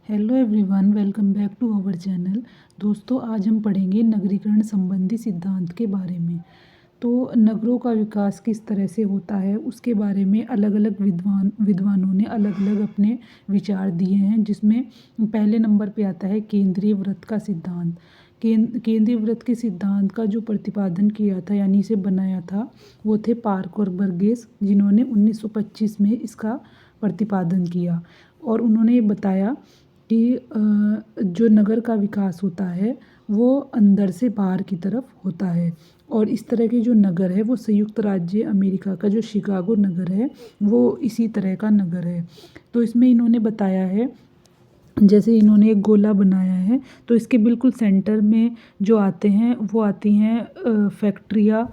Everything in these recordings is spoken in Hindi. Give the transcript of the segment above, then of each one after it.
Hello everyone, welcome back to our channel. दोस्तों, आज हम पढ़ेंगे नगरीकरण संबंधी सिद्धांत के बारे में। तो नगरों का विकास किस तरह से होता है उसके बारे में अलग अलग विद्वानों ने अलग अलग अपने विचार दिए हैं, जिसमें पहले नंबर पे आता है केंद्रीय वृत्त का सिद्धांत। केंद्रीय वृत्त के सिद्धांत का जो प्रतिपादन किया था यानी इसे बनाया था वो थे पार्क और बर्गेस, जिन्होंने 1925 में इसका प्रतिपादन किया। और उन्होंने ये बताया कि जो नगर का विकास होता है वो अंदर से बाहर की तरफ होता है। और इस तरह के जो नगर है वो संयुक्त राज्य अमेरिका का जो शिकागो नगर है वो इसी तरह का नगर है। तो इसमें इन्होंने बताया है, जैसे इन्होंने एक गोला बनाया है तो इसके बिल्कुल सेंटर में जो आते हैं वो आती हैं फैक्ट्रियाँ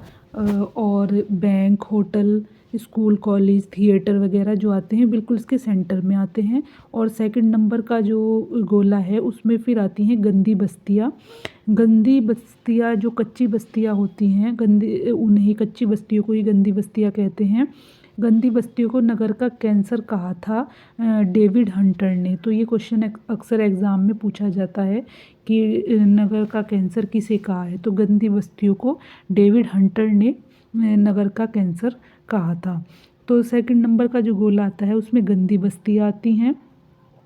और bank, hotel, school, college, theatre वगैरह जो आते हैं बिल्कुल इसके सेंटर में आते हैं। और सेकंड नंबर का जो गोला है उसमें फिर आती हैं गंदी बस्तियाँ। गंदी बस्तियाँ जो कच्ची बस्तियाँ होती हैं, गंदी उन्हें ही कच्ची बस्तियों को ही गंदी बस्तियाँ कहते हैं। गंदी बस्तियों को नगर का कैंसर कहा था डेविड हंटर ने। तो ये क्वेश्चन अक्सर एग्ज़ाम में पूछा जाता है कि नगर का कैंसर किसे कहा है, तो गंदी बस्तियों को डेविड हंटर ने नगर का कैंसर कहा था। तो सेकंड नंबर का जो गोला आता है उसमें गंदी बस्तियाँ आती हैं।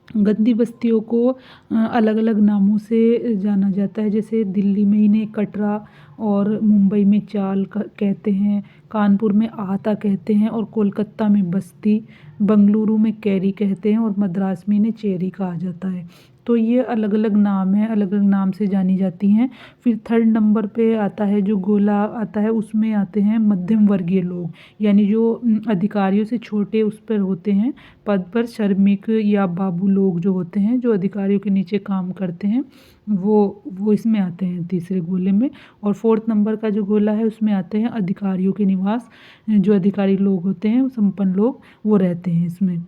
गंदी बस्तियों को अलग अलग नामों से जाना जाता है, जैसे दिल्ली में इन्हें कटरा और मुंबई में चाल कहते हैं, कानपुर में आहता कहते हैं और कोलकाता में बस्ती, बंगलुरु में कैरी कहते हैं और मद्रास में इन्हें चेरी कहा जाता है। तो ये अलग अलग नाम हैं, अलग अलग नाम से जानी जाती हैं। फिर थर्ड नंबर पे आता है जो गोला आता है उसमें आते हैं मध्यम वर्गीय लोग, यानी जो अधिकारियों से छोटे उस पर होते हैं पद पर, श्रमिक या बाबू लोग जो होते हैं जो अधिकारियों के नीचे काम करते हैं वो इसमें आते हैं तीसरे गोले में। और फोर्थ नंबर का जो गोला है उसमें आते हैं अधिकारियों के निवास, जो अधिकारी लोग होते हैं संपन्न लोग वो रहते हैं इसमें।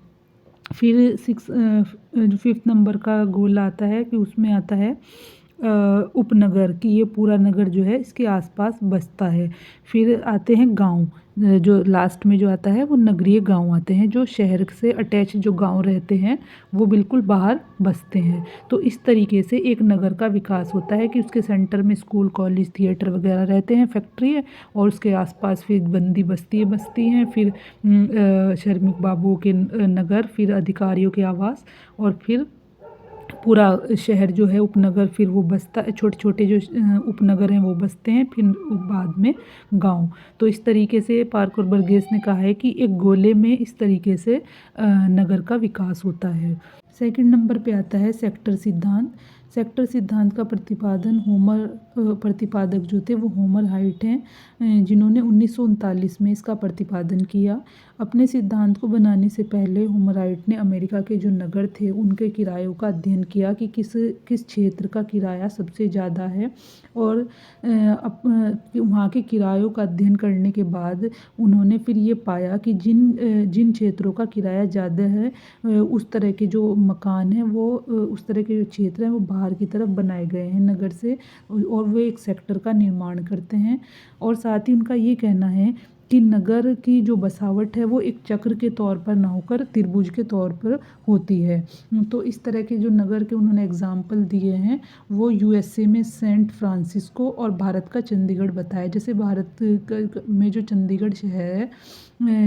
फिर जो फिफ्थ नंबर का गोला आता है कि उसमें आता है उपनगर, कि ये पूरा नगर जो है इसके आसपास बसता है। फिर आते हैं गांव, जो लास्ट में जो आता है वो नगरीय गांव आते हैं, जो शहर से अटैच जो गांव रहते हैं वो बिल्कुल बाहर बसते हैं। तो इस तरीके से एक नगर का विकास होता है कि उसके सेंटर में स्कूल, कॉलेज, थिएटर वगैरह रहते हैं, फैक्ट्री है, और उसके आसपास फिर बंदी बस्ती बसती हैं, फिर श्रमिक बाबुओं के नगर, फिर अधिकारियों के आवास, और फिर पूरा शहर जो है उपनगर फिर वो बसता है, छोटे छोटे जो उपनगर हैं वो बसते हैं, फिर बाद में गांव। तो इस तरीके से पार्क और बर्गेस ने कहा है कि एक गोले में इस तरीके से नगर का विकास होता है। सेकंड नंबर पे आता है सेक्टर सिद्धांत। सेक्टर सिद्धांत का प्रतिपादक जो थे वो होमर हाइट हैं, जिन्होंने 1939 में इसका प्रतिपादन किया। अपने सिद्धांत को बनाने से पहले होमर हाइट ने अमेरिका के जो नगर थे उनके किरायों का अध्ययन किया कि किस किस क्षेत्र का किराया सबसे ज़्यादा है। और वहाँ के किरायों का अध्ययन करने के बाद उन्होंने फिर ये पाया कि जिन क्षेत्रों का किराया ज़्यादा है उस तरह के जो मकान हैं वो उस तरह के जो क्षेत्र हैं वो बाहर की तरफ बनाए गए हैं नगर से, और वो एक सेक्टर का निर्माण करते हैं। और साथ ही उनका ये कहना है कि नगर की जो बसावट है वो एक चक्र के तौर पर ना होकर त्रिभुज के तौर पर होती है। तो इस तरह के जो नगर के उन्होंने एग्जाम्पल दिए हैं वो यूएसए में सेंट फ्रांसिस्को और भारत का चंडीगढ़ बताया। जैसे भारत में जो चंडीगढ़ शहर है,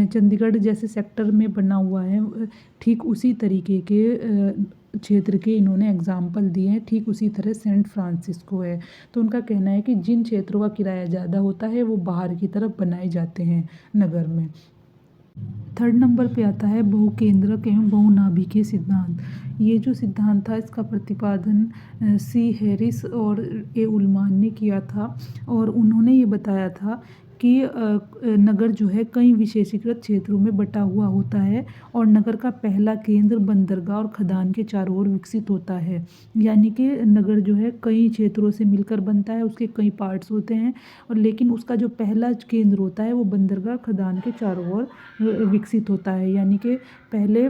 चंडीगढ़ जैसे सेक्टर में बना हुआ है, ठीक उसी तरीके के क्षेत्र के इन्होंने एग्जाम्पल दिए हैं, ठीक उसी तरह सेंट फ्रांसिस्को है। तो उनका कहना है कि जिन क्षेत्रों का किराया ज़्यादा होता है वो बाहर की तरफ बनाए जाते हैं नगर में। थर्ड नंबर पे आता है बहुकेंद्रक एवं बहुनाभिकीय सिद्धांत। ये जो सिद्धांत था इसका प्रतिपादन सी हैरिस और ए उल्मान ने किया था, और उन्होंने ये बताया था कि नगर जो है कई विशेषीकृत क्षेत्रों में बटा हुआ होता है और नगर का पहला केंद्र बंदरगाह और खदान के चारों ओर विकसित होता है। यानी कि नगर जो है कई क्षेत्रों से मिलकर बनता है, उसके कई पार्ट्स होते हैं, और लेकिन उसका जो पहला केंद्र होता है वो बंदरगाह खदान के चारों ओर विकसित होता है। यानी कि पहले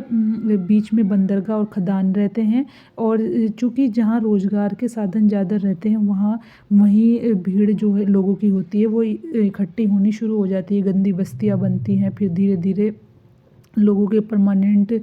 बीच में बंदरगाह और खदान रहते हैं, और चूँकि जहाँ रोज़गार के साधन ज़्यादा रहते हैं वहाँ वहीं भीड़ जो है लोगों की होती है वो इकट्ठी होनी शुरू हो जाती है, गंदी बस्तियाँ बनती हैं, फिर धीरे धीरे लोगों के परमानेंट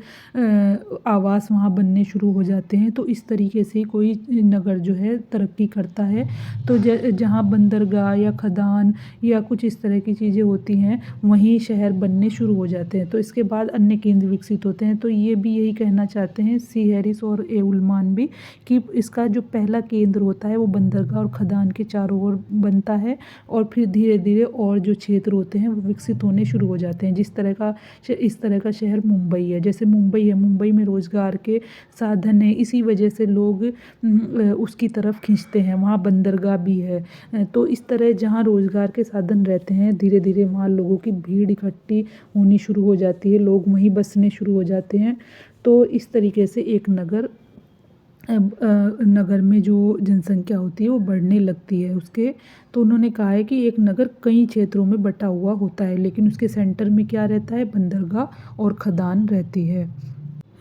आवास वहाँ बनने शुरू हो जाते हैं। तो इस तरीके से कोई नगर जो है तरक्की करता है। तो जहाँ बंदरगाह या खदान या कुछ इस तरह की चीज़ें होती हैं, वहीं शहर बनने शुरू हो जाते हैं। तो इसके बाद अन्य केंद्र विकसित होते हैं। तो ये भी यही कहना चाहते हैं सी हैरिस और ए उल्मान भी, कि इसका जो पहला केंद्र होता है वो बंदरगाह और खदान के चारों ओर बनता है, और फिर धीरे धीरे और जो क्षेत्र होते हैं वो विकसित होने शुरू हो जाते हैं। इस तरह का शहर मुंबई है। जैसे मुंबई है, मुंबई में रोज़गार के साधन है, इसी वजह से लोग उसकी तरफ खींचते हैं। वहाँ बंदरगाह भी है। तो इस तरह जहाँ रोज़गार के साधन रहते हैं, धीरे धीरे वहाँ लोगों की भीड़ इकट्ठी होनी शुरू हो जाती है, लोग वहीं बसने शुरू हो जाते हैं। तो इस तरीके से एक नगर में जो जनसंख्या होती है वो बढ़ने लगती है उसके। तो उन्होंने कहा है कि एक नगर कई क्षेत्रों में बटा हुआ होता है, लेकिन उसके सेंटर में क्या रहता है, बंदरगाह और खदान रहती है।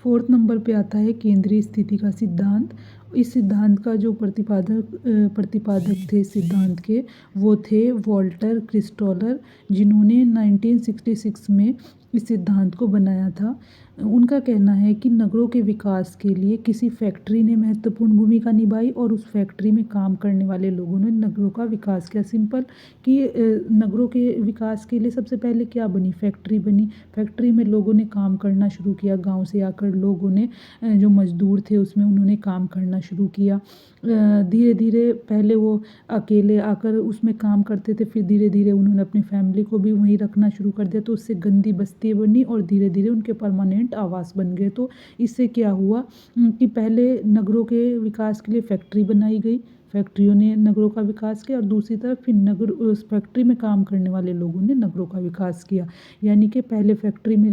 4th नंबर पे आता है केंद्रीय स्थिति का सिद्धांत। इस सिद्धांत का जो प्रतिपादक थे इस सिद्धांत के, वो थे वॉल्टर क्रिस्टॉलर, जिन्होंने 1966 में इस सिद्धांत को बनाया था। उनका कहना है कि नगरों के विकास के लिए किसी फैक्ट्री ने महत्वपूर्ण भूमिका निभाई, और उस फैक्ट्री में काम करने वाले लोगों ने नगरों का विकास किया। सिंपल कि नगरों के विकास के लिए सबसे पहले क्या बनी, फैक्ट्री बनी। फैक्ट्री में लोगों ने काम करना शुरू किया। गांव से आकर लोगों ने जो मजदूर थे उसमें उन्होंने काम करना शुरू किया। धीरे धीरे पहले वो अकेले आकर उसमें काम करते थे, फिर धीरे धीरे उन्होंने अपनी फैमिली को भी वहीं रखना शुरू कर दिया। तो उससे गंदी बस्ती बनी और धीरे धीरे उनके परमानेंट आवास बन गए। तो इससे क्या हुआ कि पहले नगरों के विकास के लिए फैक्ट्री बनाई गई, फैक्ट्रियों ने नगरों का विकास किया, और दूसरी तरफ फिर नगर उस फैक्ट्री में काम करने वाले लोगों ने नगरों का विकास किया। यानी कि पहले फैक्ट्री में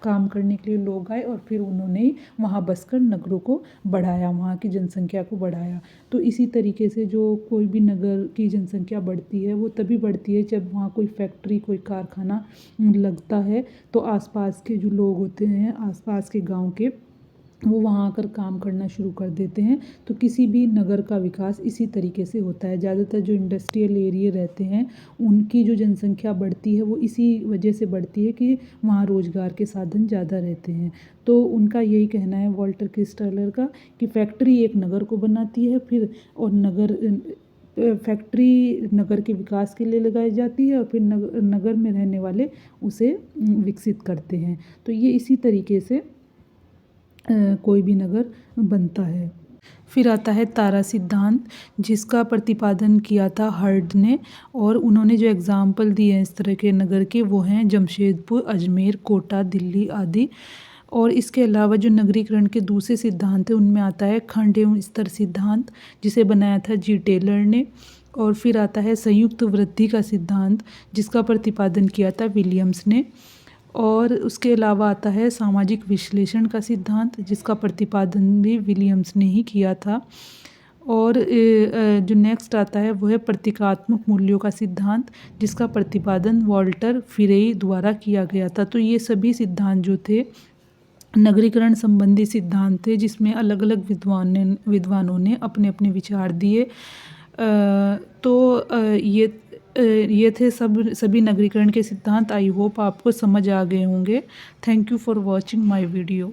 काम करने के लिए लोग आए, और फिर उन्होंने वहाँ बसकर नगरों को बढ़ाया, वहाँ की जनसंख्या को बढ़ाया। तो इसी तरीके से जो कोई भी नगर की जनसंख्या बढ़ती है वो तभी बढ़ती है जब वहाँ कोई फैक्ट्री, कोई कारखाना लगता है। तो आसपास के जो लोग होते हैं, आसपास के गांव के, वो वहाँ आकर काम करना शुरू कर देते हैं। तो किसी भी नगर का विकास इसी तरीके से होता है। ज़्यादातर जो इंडस्ट्रियल एरिया रहते हैं उनकी जो जनसंख्या बढ़ती है वो इसी वजह से बढ़ती है कि वहाँ रोज़गार के साधन ज़्यादा रहते हैं। तो उनका यही कहना है वॉल्टर क्रिस्टलर का, कि फैक्ट्री एक नगर को बनाती है, फिर और फैक्ट्री नगर के विकास के लिए लगाई जाती है, और फिर नगर में रहने वाले उसे विकसित करते हैं। तो ये इसी तरीके से कोई भी नगर बनता है। फिर आता है तारा सिद्धांत, जिसका प्रतिपादन किया था हर्ड ने, और उन्होंने जो एग्जाम्पल दिए हैं इस तरह के नगर के वो हैं जमशेदपुर, अजमेर, कोटा, दिल्ली आदि। और इसके अलावा जो नगरीकरण के दूसरे सिद्धांत हैं उनमें आता है खंड एवं स्तर सिद्धांत, जिसे बनाया था जी टेलर ने। और फिर आता है संयुक्त वृद्धि का सिद्धांत, जिसका प्रतिपादन किया था विलियम्स ने। और उसके अलावा आता है सामाजिक विश्लेषण का सिद्धांत, जिसका प्रतिपादन भी विलियम्स ने ही किया था। और जो नेक्स्ट आता है वो है प्रतीकात्मक मूल्यों का सिद्धांत, जिसका प्रतिपादन वॉल्टर फिरेई द्वारा किया गया था। तो ये सभी सिद्धांत जो थे नगरीकरण संबंधी सिद्धांत थे, जिसमें अलग अलग विद्वानों ने अपने अपने विचार दिए। ये थे सभी नगरीकरण के सिद्धांत। आई होप आपको समझ आ गए होंगे। Thank you for watching my video.